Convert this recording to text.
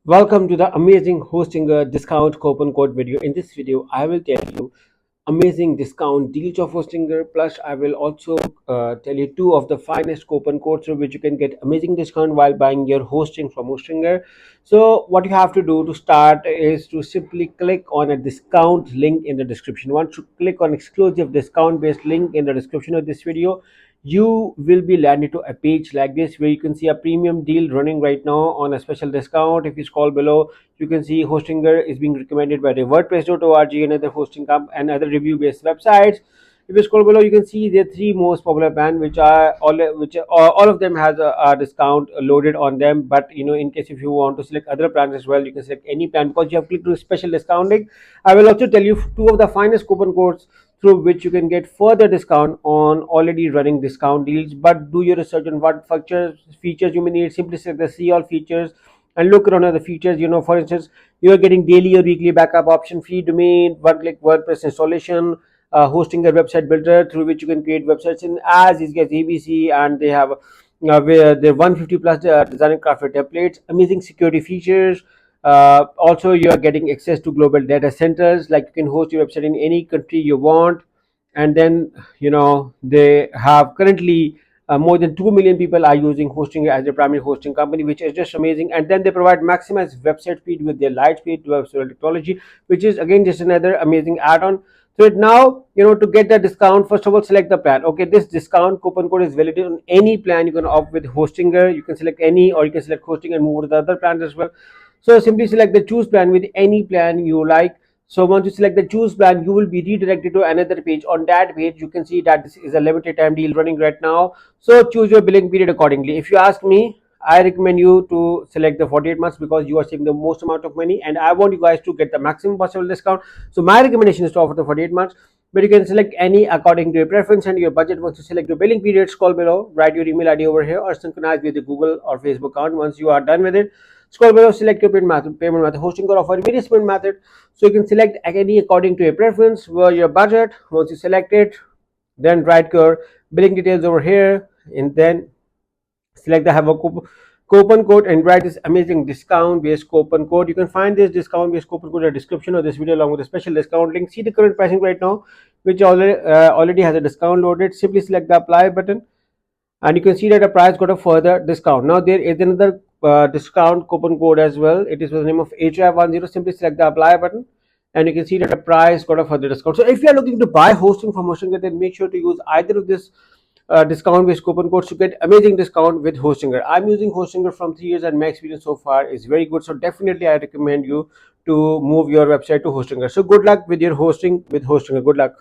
Welcome to the amazing hosting discount coupon code video. In this video, I will tell you amazing discount deals of Hostinger. Plus, I will also tell you two of the finest coupon codes through which you can get amazing discount while buying your hosting from Hostinger. So, what you have to do to start is to simply click on a discount link in the description. Once you click on exclusive discount based link in the description of this video, you will be landed to a page like this where you can see a premium deal running right now on a special discount. If you scroll below, you can see Hostinger is being recommended by the WordPress.org and other hosting and other review based websites. If you scroll below, you can see the three most popular plans, which are all of them has a discount loaded on them. But in case if you want to select other plans as well, you can select any plan because you have clicked to special discounting. I will also tell you two of the finest coupon codes through which you can get further discount on already running discount deals. But do your research on what features you may need. Simply select the see all features and look around at the features. For instance, you are getting daily or weekly backup option, free domain, one-click WordPress installation, hosting a website builder through which you can create websites in as easy as ABC, and they have where the 150 plus design and crafted templates, amazing security features. Also, you are getting access to global data centers, like you can host your website in any country you want. And then they have currently more than 2 million people are using hosting as their primary hosting company, which is just amazing. And then they provide maximized website speed with their light speed website technology, which is again just another amazing add-on. So now, to get the discount, first of all, select the plan. Okay, this discount coupon code is valid on any plan. You can opt with Hostinger. You can select any, or you can select hosting and move to the other plans as well. So simply select the choose plan with any plan you like. So once you select the choose plan, you will be redirected to another page. On that page, you can see that this is a limited time deal running right now. So choose your billing period accordingly. If you ask me, I recommend you to select the 48 months because you are saving the most amount of money, and I want you guys to get the maximum possible discount. So my recommendation is to offer the 48 months, but you can select any according to your preference and your budget. Once you select your billing period, scroll below, write your email ID over here or synchronize with the Google or Facebook account. Once you are done with it, scroll below, select your payment method. Hosting or offer immediate payment method. So you can select any according to your preference or your budget. Once you select it, then write your billing details over here, and then select the have a coupon code and write this amazing discount based coupon code. You can find this discount based coupon code in the description of this video along with a special discount link. See the current pricing right now, which already has a discount loaded. Simply select the apply button, and you can see that the price got a further discount. Now there is another discount coupon code as well. It is with the name of HI10. Simply select the apply button, and you can see that the price got a further discount. So if you are looking to buy hosting from Hostinger, then make sure to use either of this discount based coupon codes to get amazing discount with Hostinger. I'm using Hostinger from 3 years and my experience so far is very good. So definitely I recommend you to move your website to Hostinger. So good luck with your hosting with Hostinger. Good luck.